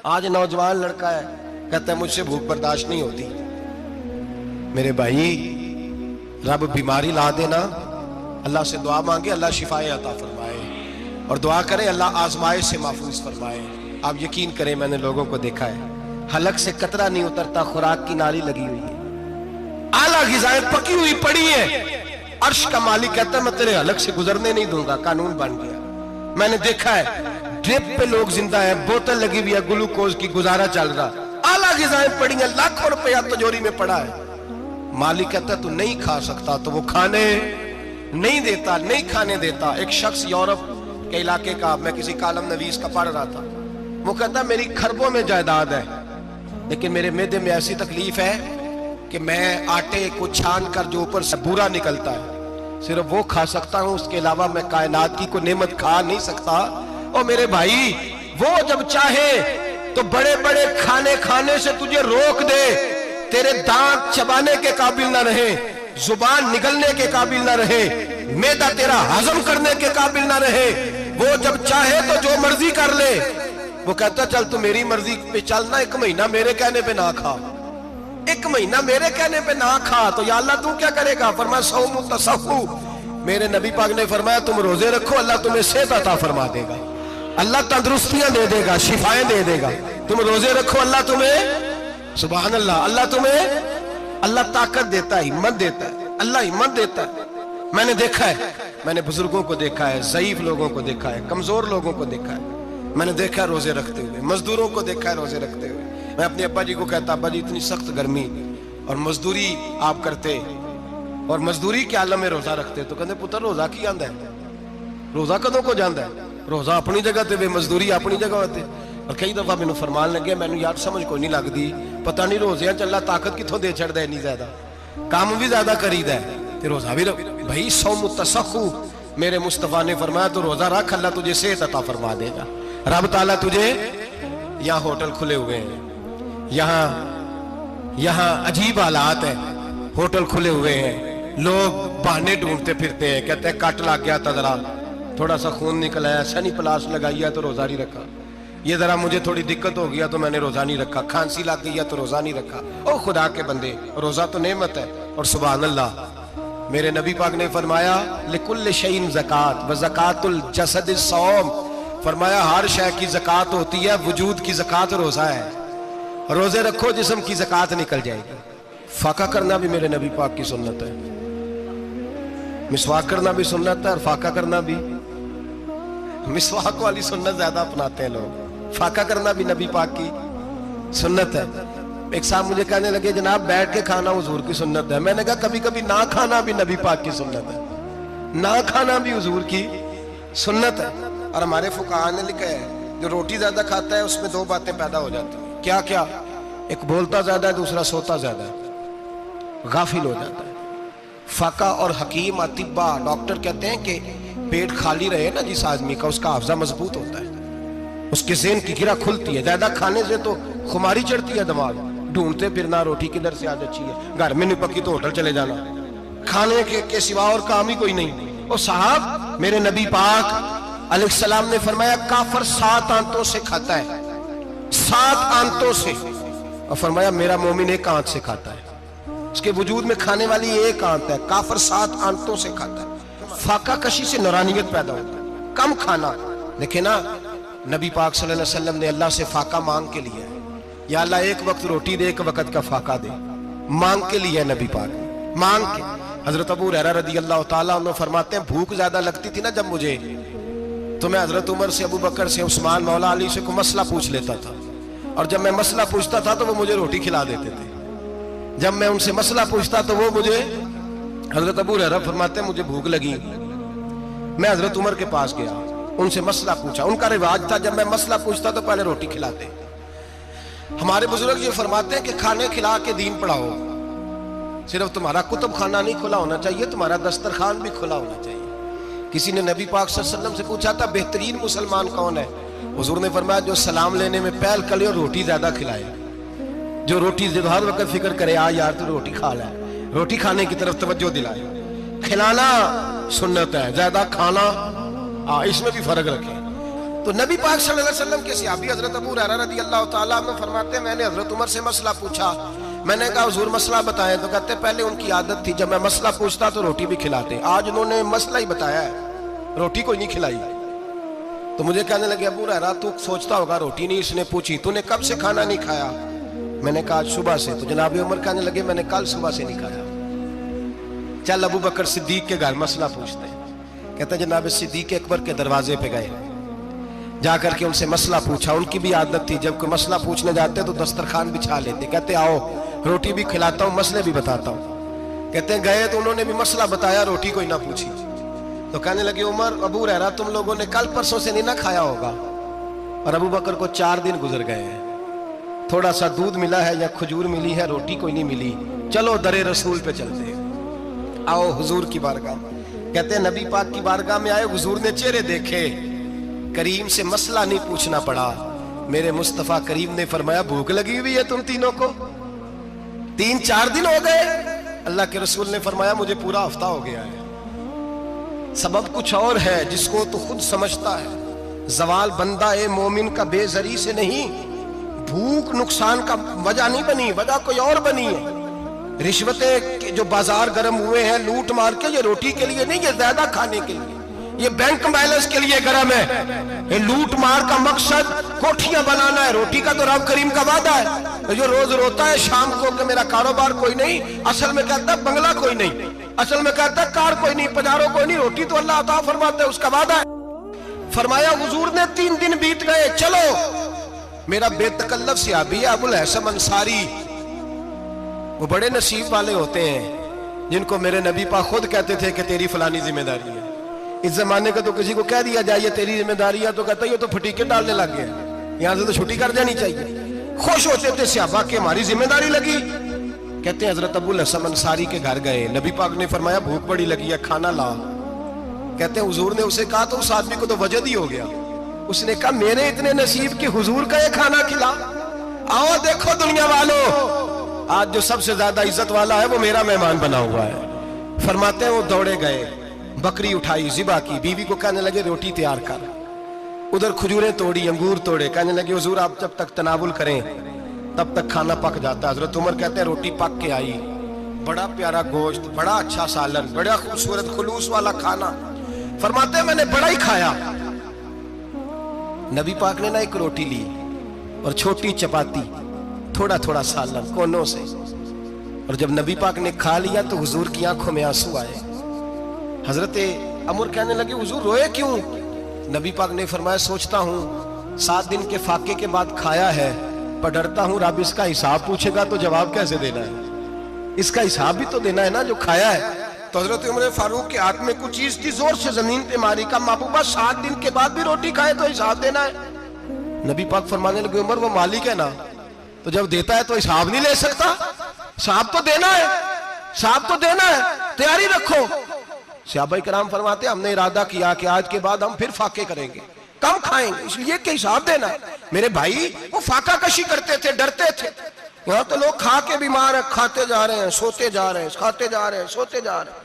آج نوجوان لڑکا ہے کہتا ہے مجھ سے بھوک برداشت نہیں ہوتی. میرے بھائی رب بیماری لا دینا، اللہ سے دعا مانگے اللہ شفائے عطا فرمائے، اور دعا کرے اللہ آزمائش سے محفوظ فرمائے. آپ یقین کریں میں نے لوگوں کو دیکھا ہے حلق سے قطرہ نہیں اترتا، خوراک کی نالی لگی ہوئی ہے، اعلیٰ غذائیں پکی ہوئی پڑی ہیں، عرش کا مالک کہتا ہے میں تیرے حلق سے گزرنے نہیں دوں گا. قانون بن گیا. میں نے دیکھا ہے ڈرپ پہ لوگ زندہ ہیں، بوتل لگی ہوئی ہے گلوکوز کی، گزارا چل رہا، اعلیٰ غذائیں پڑی ہیں، لاکھوں روپیہ تجوری میں پڑا ہے. مالک کہتا ہے تو نہیں کھا سکتا، تو وہ کھانے نہیں دیتا، نہیں کھانے دیتا. ایک شخص یورپ کے علاقے کا، میں کسی کالم نویس کا پڑھ رہا تھا، وہ کہتا میری کھربوں میں جائیداد ہے لیکن میرے معدے میں ایسی تکلیف ہے کہ میں آٹے کو چھان کر جو اوپر سے بورا نکلتا ہے صرف وہ کھا سکتا ہوں، اس کے علاوہ میں کائنات کی کوئی نعمت کھا نہیں سکتا. اور میرے بھائی وہ جب چاہے تو بڑے بڑے کھانے کھانے سے تجھے روک دے، تیرے دانت چبانے کے قابل نہ رہے، زبان نگلنے کے قابل نہ رہے، معدہ تیرا ہضم کرنے کے قابل نہ رہے، وہ جب چاہے تو جو مرضی کر لے. وہ کہتا چل تو میری مرضی پہ چلنا، ایک مہینہ میرے کہنے پہ نہ کھا، ایک مہینہ میرے کہنے پہ نہ کھا. تو یا اللہ تو کیا کرے گا؟ فرمایا صوم تصفو. میرے نبی پاک نے فرمایا تم روزے رکھو اللہ تمہیں صحت عطا فرما دے گا، اللہ تندرستیاں دے دے گا، شفائیں دے دے گا. تم روزے رکھو اللہ تمہیں، سبحان اللہ، اللہ تمہیں، اللہ طاقت دیتا ہے، ہمت دیتا ہے، اللہ ہمت دیتا ہے. میں نے دیکھا ہے، میں نے بزرگوں کو دیکھا ہے، ضعیف لوگوں کو دیکھا ہے، کمزور لوگوں کو دیکھا ہے، میں نے دیکھا ہے روزے رکھتے ہوئے، مزدوروں کو دیکھا ہے روزے رکھتے ہوئے. میں اپنے ابا جی کو کہتا ابا جی اتنی سخت گرمی اور مزدوری آپ کرتے اور مزدوری کے عالم میں روزہ رکھتے، تو کہتے پتر روزہ کی آندا ہے، روزہ کدوں کو جاندا ہے، روزہ اپنی جگہ تے وے مزدوری اپنی جگہ ہوتے. اور کئی دفعہ مینوں فرمان لگے مینوں یار سمجھ کوئی نہیں لگدی، پتہ نہیں روزیاں چ اللہ طاقت کتھوں دے چھڑدا ہے، نہیں زیادہ کام بھی زیادہ کریدا ہے تے روزہ بھی بھائی صوم التسخو. میرے مصطفیٰ نے فرمایا تو روزہ رکھ اللہ تجھے صحت عطا فرما دے گا. رب تعالیٰ تجھے، یہاں ہوٹل کھلے ہوئے ہیں، یہاں عجیب حالات ہیں، ہوٹل کھلے ہوئے ہیں، لوگ بہانے ڈھونڈتے پھرتے ہیں، کہتے ہیں کٹ لگ گیا تھا، ذرا تھوڑا سا خون نکل آیا، سنی پلاس لگائی ہے تو روزہ نہیں رکھا، یہ ذرا مجھے تھوڑی دقت ہو گیا تو میں نے روزہ نہیں رکھا، کھانسی لگ گئی ہے تو روزہ نہیں رکھا. او خدا کے بندے روزہ تو نعمت ہے. اور سبحان اللہ میرے نبی پاک نے فرمایا لکل شیء زکات وزکات الجسد الصوم. فرمایا ہر شے کی زکات ہوتی ہے، وجود کی زکات روزہ ہے. روزے رکھو جسم کی زکات نکل جائے گی. فاقہ کرنا بھی میرے نبی پاک کی سنت ہے، مسواک کرنا بھی سنت ہے، اور فاقہ کرنا بھی. مسواک والی سنت زیادہ اپناتے ہیں لوگ، فاقہ کرنا بھی نبی پاک کی سنت ہے. ایک صاحب مجھے کہنے لگے جناب بیٹھ کے کھانا حضور کی سنت ہے. میں نے کہا کبھی کبھی نہ کھانا بھی نبی پاک کی سنت ہے، نہ کھانا بھی حضور کی سنت ہے. اور ہمارے فقہاء نے لکھا ہے جو روٹی زیادہ کھاتا ہے اس میں دو باتیں پیدا ہو جاتی ہیں. کیا کیا؟ ایک بولتا زیادہ ہے، دوسرا سوتا زیادہ ہے، غافل ہو جاتا ہے. فقہ اور حکیم اطباء ڈاکٹر کہتے ہیں کہ پیٹ خالی رہے نا جس آدمی کا، اس کا حافظہ مضبوط ہوتا ہے، اس کے ذہن کی گرہ کھلتی ہے. زیادہ کھانے سے تو خماری چڑھتی ہے، دماغ ڈھونڈتے پھرنا روٹی کدھر سے آج اچھی ہے، گھر میں نہیں پکی تو ہوٹل چلے جانا، کھانے کے سوا اور کام ہی کوئی نہیں. اور صاحب میرے نبی پاک علیہ السلام نے فرمایا کافر 7 آنتوں سے کھاتا ہے، 7 آنتوں سے، اور فرمایا میرا مومن 1 آنت سے کھاتا ہے. اس کے وجود میں کھانے والی 1 آنت ہے، کافر 7 آنتوں سے کھاتا ہے. فاقہ کشی سے نورانیت پیدا ہوتا ہے، کم کھانا. دیکھیں نا نبی پاک صلی اللہ علیہ وسلم نے اللہ سے فاقہ مانگ کے لیا ہے، یا اللہ 1 وقت روٹی دے، 1 وقت کا فاقہ دے، مانگ کے لیا ہے نبی پاک، مانگ کے. حضرت ابو ہریرہ رضی اللہ تعالیٰ عنہ فرماتے ہیں بھوک زیادہ لگتی تھی نا جب مجھے، تو میں حضرت عمر سے، ابو بکر سے، عثمان، مولا علی سے کوئی مسئلہ پوچھ لیتا تھا، اور جب میں مسئلہ پوچھتا تھا تو وہ مجھے روٹی کھلا دیتے تھے. جب میں ان سے مسئلہ پوچھتا تو وہ مجھے، حضرت ابو ہریرہ فرماتے ہیں مجھے بھوک لگی، میں حضرت عمر کے پاس گیا، ان سے مسئلہ پوچھا. ان کا رواج تھا جب میں مسئلہ پوچھتا تو پہلے روٹی کھلاتے. ہمارے بزرگ یہ فرماتے ہیں کہ کھانے کھلا کے دین پڑھاؤ. صرف تمہارا کتب خانہ نہیں کھلا ہونا چاہیے، تمہارا دسترخوان بھی کھلا ہونا چاہیے. کسی نے نبی پاک صلی اللہ علیہ وسلم سے پوچھا تھا بہترین مسلمان کون ہے؟ حضور نے فرمایا جو سلام لینے میں پہل کرے اور روٹی زیادہ کھلائے، جو روٹی ہر وقت فکر کرے آ یار تو روٹی کھا لے، روٹی کھانے کی طرف توجہ دلائے. کھلانا سنت ہے، زیادہ کھانا اس میں بھی فرق رکھیں. تو نبی پاک صلی اللہ علیہ وسلم کے صحابی حضرت ابو ہریرہ رضی اللہ تعالیٰ عنہ فرماتے ہیں میں نے حضرت عمر سے مسئلہ پوچھا، میں نے کہا حضور مسئلہ بتائیں، تو کہتے پہلے ان کی عادت تھی جب میں مسئلہ پوچھتا تو روٹی بھی کھلاتے، آج انہوں نے مسئلہ ہی بتایا ہے، روٹی کوئی نہیں کھلائی۔ تو مجھے کہنے لگے ابو ہریرہ تو سوچتا ہوگا روٹی نہیں اس نے پوچھی، تو نے کب سے کھانا نہیں کھایا؟ میں نے کہا آج صبح سے۔ تو جناب عمر کہنے لگے میں نے کل صبح سے نہیں کھایا، چل ابو بکر صدیق کے گھر مسئلہ پوچھتے ہیں۔ کہتے ہیں جناب صدیق اکبر کے دروازے پہ گئے، جا کر کے ان سے مسئلہ پوچھا۔ ان کی بھی عادت تھی جب کوئی مسئلہ پوچھنے جاتے تو دسترخوان بچھا لیتے، کہتے آؤ روٹی بھی کھلاتا ہوں مسئلے بھی بتاتا ہوں۔ کہتے ہیں گئے تو انہوں نے بھی مسئلہ بتایا، روٹی کوئی نہ پوچھی۔ تو کہنے لگے عمر ابو ہریرہ تم لوگوں نے کل پرسوں سے نہیں نہ کھایا ہوگا، اور ابو بکر کو 4 دن گزر گئے ہیں، تھوڑا سا دودھ ملا ہے یا کھجور ملی ہے، روٹی کوئی نہیں ملی، چلو در رسول پہ چلتے ہیں، آؤ حضور کی بارگاہ۔ کہتے ہیں نبی پاک کی بارگاہ میں آئے، حضور نے چہرے دیکھے، کریم سے مسئلہ نہیں پوچھنا پڑا، میرے مصطفیٰ کریم نے فرمایا بھوک لگی ہوئی ہے تم تینوں کو، 3-4 دن ہو گئے؟ اللہ کے رسول نے فرمایا مجھے پورا ہفتہ ہو گیا ہے۔ سبب کچھ اور ہے جس کو تو خود سمجھتا ہے، زوال بندہ مومن کا بے زری سے نہیں، بھوک نقصان کا وجہ نہیں بنی، وجہ کوئی اور بنی ہے۔ رشوتیں جو بازار گرم ہوئے ہیں لوٹ مار کے، یہ روٹی کے لیے نہیں، یہ زیادہ کھانے کے لیے، یہ بینک بیلنس کے لیے گرم ہے۔ یہ لوٹ مار کا مقصد کوٹھیاں بنانا ہے، روٹی کا تو رب کریم کا وعدہ ہے۔ جو روز روتا ہے شام کو کہ میرا کاروبار کوئی نہیں، اصل میں کہتا ہے بنگلہ کوئی نہیں، اصل میں کہتا ہے کار کوئی نہیں، پجارو کوئی نہیں، روٹی تو اللہ عطا فرماتا ہے، اس کا وعدہ ہے۔ فرمایا حضور نے 3 دن بیت گئے، چلو میرا بے تکلف صحابی ہے ابو الحسن انصاری، وہ بڑے نصیب والے ہوتے ہیں جن کو میرے نبی پاک خود کہتے تھے کہ تیری فلانی ذمہ داری ہے۔ اس زمانے کا تو کسی کو کہہ دیا جائے تیری ذمہ داری ہے تو کہتا ہے یہ تو پھٹیکے ڈالنے لگ گیا، یہاں سے تو چھٹی کر جانی چاہیے۔ خوش ہوتے تھے صحابہ کہ ہماری ذمہ داری لگی۔ کہتے ہیں حضرت ابو الحسن انصاری کے گھر گئے، نبی پاک نے فرمایا بھوک بڑی لگی ہے کھانا لا۔ کہتے ہیں حضور نے اسے کہا تو اس آدمی کو تو وجد ہی ہو گیا، اس نے کہا میرے اتنے نصیب کہ حضور کا یہ کھانا کھلا۔ آؤ دیکھو دنیا والوں، آج جو سب سے زیادہ عزت والا ہے وہ میرا مہمان بنا ہوا ہے۔ فرماتے ہیں وہ دوڑے گئے، بکری اٹھائی ذبح کی، بیوی کو کہنے لگے روٹی تیار کر، ادھر کھجوریں توڑی، انگور توڑے، کہنے لگے حضور آپ جب تک تناول کریں تب تک کھانا پک جاتا۔ حضرت عمر کہتے ہیں روٹی پک کے آئی، بڑا پیارا گوشت، بڑا اچھا سالن، بڑا خوبصورت خلوص والا کھانا۔ فرماتے ہیں میں نے بڑا ہی کھایا۔ نبی پاک نے نہ ایک روٹی لی اور چھوٹی چپاتی، تھوڑا تھوڑا سالن کونوں سے، اور جب نبی پاک نے کھا لیا تو حضور کی آنکھوں میں آنسو آئے۔ حضرت عمر کہنے لگے حضور روئے کیوں؟ نبی پاک نے فرمایا سوچتا ہوں 7 دن کے فاقے کے بعد کھایا ہے، پر ڈرتا ہوں رب اس کا حساب پوچھے گا تو جواب کیسے دینا ہے، اس کا حساب بھی تو دینا ہے نا جو کھایا ہے۔ تو حضرت عمر فاروق کے ہاتھ میں کچھ چیز تھی، زور سے زمین پہ ماری، کا محبوبہ 7 دن کے بعد بھی روٹی کھائے تو حساب دینا ہے۔ نبی پاک فرمانے لگے عمر وہ مالک ہے نا، تو جب دیتا ہے تو حساب نہیں لے سکتا، حساب تو دینا ہے، حساب تو دینا ہے، تیاری رکھو۔ صحابہ کرام فرماتے ہیں ہم نے ارادہ کیا کہ آج کے بعد ہم پھر فاقے کریں گے، کم کھائیں گے، اس لیے کہ حساب دینا ہے۔ میرے بھائی وہ فاقہ کشی کرتے تھے، ڈرتے تھے۔ یہاں تو لوگ کھا کے بیمار ہیں، کھاتے جا رہے ہیں سوتے جا رہے ہیں، کھاتے جا رہے ہیں سوتے جا رہے ہیں۔